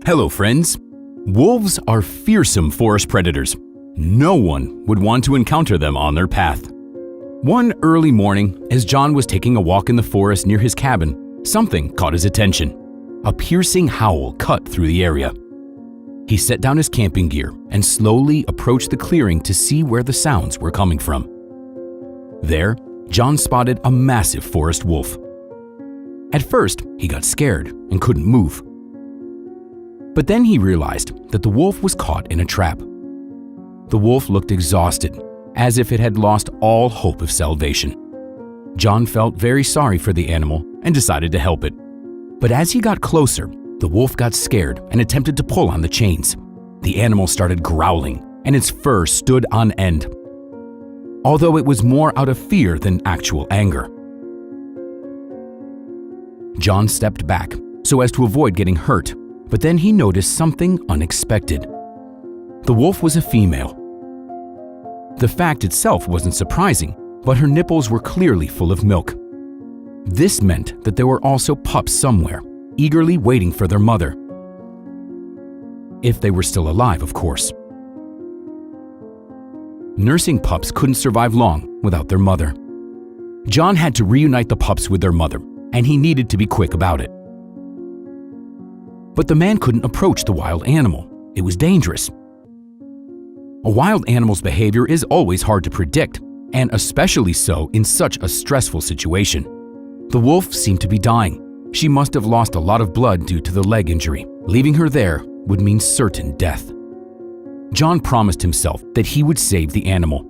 Hello, friends. Wolves are fearsome forest predators. No one would want to encounter them on their path. One early morning, as John was taking a walk in the forest near his cabin, something caught his attention. A piercing howl cut through the area. He set down his camping gear and slowly approached the clearing to see where the sounds were coming from. There, John spotted a massive forest wolf. At first, he got scared and couldn't move. But then he realized that the wolf was caught in a trap. The wolf looked exhausted, as if it had lost all hope of salvation. John felt very sorry for the animal and decided to help it. But as he got closer, the wolf got scared and attempted to pull on the chains. The animal started growling, and its fur stood on end, although it was more out of fear than actual anger. John stepped back so as to avoid getting hurt, but then he noticed something unexpected. The wolf was a female. The fact itself wasn't surprising, but her nipples were clearly full of milk. This meant that there were also pups somewhere, eagerly waiting for their mother. If they were still alive, of course. Nursing pups couldn't survive long without their mother. John had to reunite the pups with their mother, and he needed to be quick about it. But the man couldn't approach the wild animal. It was dangerous. A wild animal's behavior is always hard to predict, and especially so in such a stressful situation. The wolf seemed to be dying. She must have lost a lot of blood due to the leg injury. Leaving her there would mean certain death. John promised himself that he would save the animal.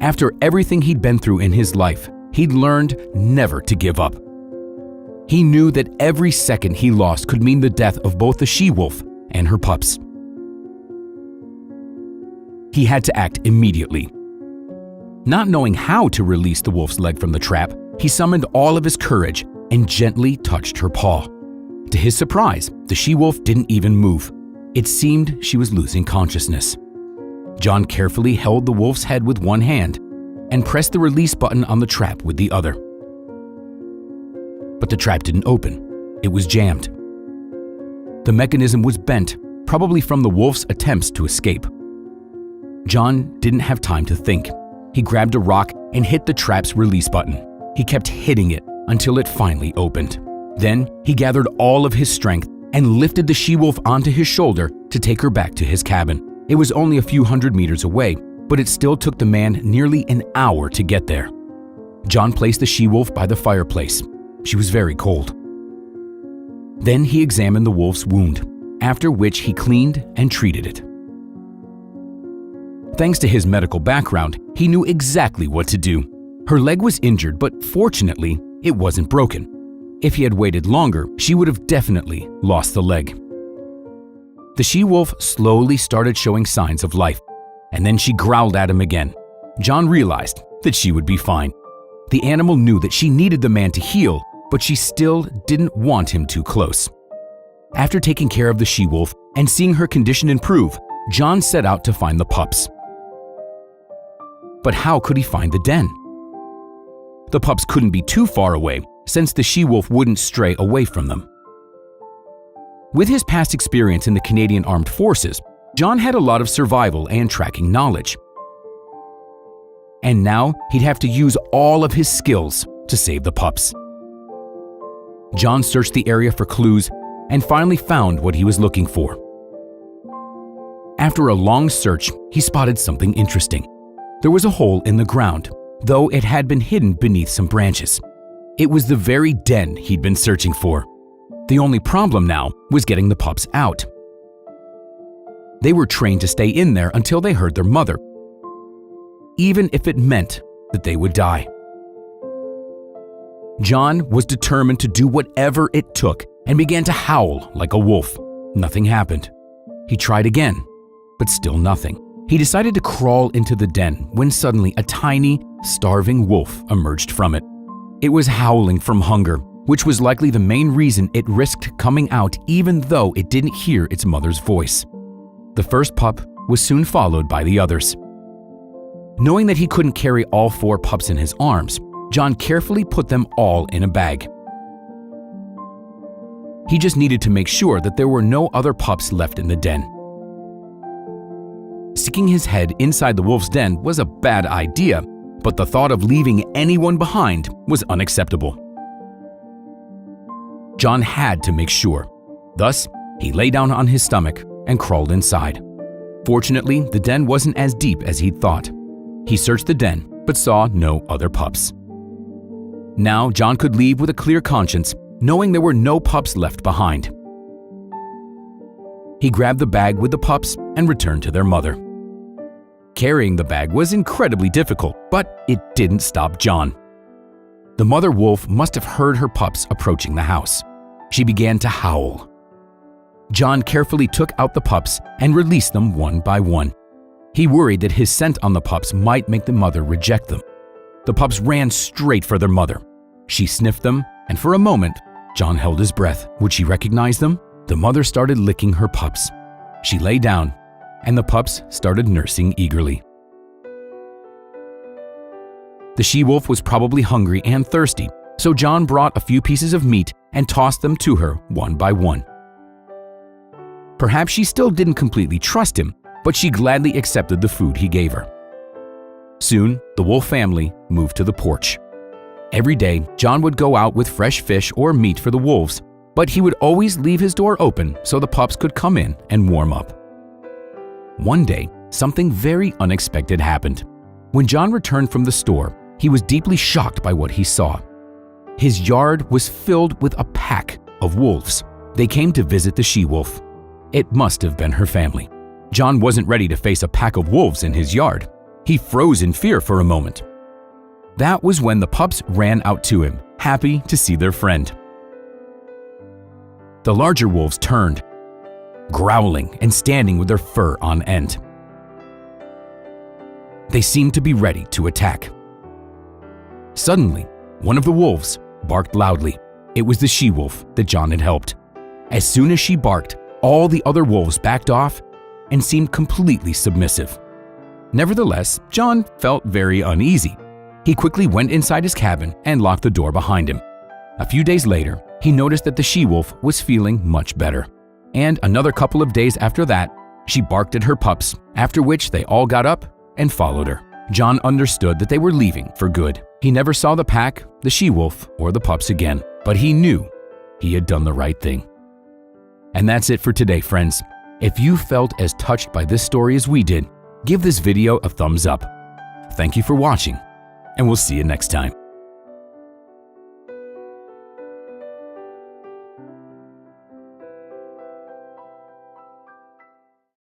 After everything he'd been through in his life, he'd learned never to give up. He knew that every second he lost could mean the death of both the she-wolf and her pups. He had to act immediately. Not knowing how to release the wolf's leg from the trap, he summoned all of his courage and gently touched her paw. To his surprise, the she-wolf didn't even move. It seemed she was losing consciousness. John carefully held the wolf's head with one hand and pressed the release button on the trap with the other. But the trap didn't open. It was jammed. The mechanism was bent, probably from the wolf's attempts to escape. John didn't have time to think. He grabbed a rock and hit the trap's release button. He kept hitting it until it finally opened. Then he gathered all of his strength and lifted the she-wolf onto his shoulder to take her back to his cabin. It was only a few hundred meters away, but it still took the man nearly an hour to get there. John placed the she-wolf by the fireplace. She was very cold. Then he examined the wolf's wound, after which he cleaned and treated it. Thanks to his medical background, he knew exactly what to do. Her leg was injured, but fortunately, it wasn't broken. If he had waited longer, she would have definitely lost the leg. The she-wolf slowly started showing signs of life, and then she growled at him again. John realized that she would be fine. The animal knew that she needed the man to heal, but she still didn't want him too close. After taking care of the she-wolf and seeing her condition improve, John set out to find the pups. But how could he find the den? The pups couldn't be too far away, since the she-wolf wouldn't stray away from them. With his past experience in the Canadian Armed Forces, John had a lot of survival and tracking knowledge. And now he'd have to use all of his skills to save the pups. John searched the area for clues and finally found what he was looking for. After a long search, he spotted something interesting. There was a hole in the ground, though it had been hidden beneath some branches. It was the very den he'd been searching for. The only problem now was getting the pups out. They were trained to stay in there until they heard their mother, even if it meant that they would die. John was determined to do whatever it took and began to howl like a wolf. Nothing happened. He tried again, but still nothing. He decided to crawl into the den when suddenly a tiny, starving wolf emerged from it. It was howling from hunger, which was likely the main reason it risked coming out even though it didn't hear its mother's voice. The first pup was soon followed by the others. Knowing that he couldn't carry all 4 pups in his arms, John carefully put them all in a bag. He just needed to make sure that there were no other pups left in the den. Sticking his head inside the wolf's den was a bad idea, but the thought of leaving anyone behind was unacceptable. John had to make sure. Thus, he lay down on his stomach and crawled inside. Fortunately, the den wasn't as deep as he'd thought. He searched the den, but saw no other pups. Now, John could leave with a clear conscience, knowing there were no pups left behind. He grabbed the bag with the pups and returned to their mother. Carrying the bag was incredibly difficult, but it didn't stop John. The mother wolf must have heard her pups approaching the house. She began to howl. John carefully took out the pups and released them one by one. He worried that his scent on the pups might make the mother reject them. The pups ran straight for their mother. She sniffed them, and for a moment, John held his breath. Would she recognize them? The mother started licking her pups. She lay down, and the pups started nursing eagerly. The she-wolf was probably hungry and thirsty, so John brought a few pieces of meat and tossed them to her one by one. Perhaps she still didn't completely trust him, but she gladly accepted the food he gave her. Soon, the wolf family moved to the porch. Every day, John would go out with fresh fish or meat for the wolves, but he would always leave his door open so the pups could come in and warm up. One day, something very unexpected happened. When John returned from the store, he was deeply shocked by what he saw. His yard was filled with a pack of wolves. They came to visit the she-wolf. It must have been her family. John wasn't ready to face a pack of wolves in his yard. He froze in fear for a moment. That was when the pups ran out to him, happy to see their friend. The larger wolves turned, growling and standing with their fur on end. They seemed to be ready to attack. Suddenly, one of the wolves barked loudly. It was the she-wolf that John had helped. As soon as she barked, all the other wolves backed off and seemed completely submissive. Nevertheless, John felt very uneasy. He quickly went inside his cabin and locked the door behind him. A few days later, he noticed that the she-wolf was feeling much better. And another couple of days after that, she barked at her pups, after which they all got up and followed her. John understood that they were leaving for good. He never saw the pack, the she-wolf, or the pups again, but he knew he had done the right thing. And that's it for today, friends. If you felt as touched by this story as we did, give this video a thumbs up. Thank you for watching, and we'll see you next time.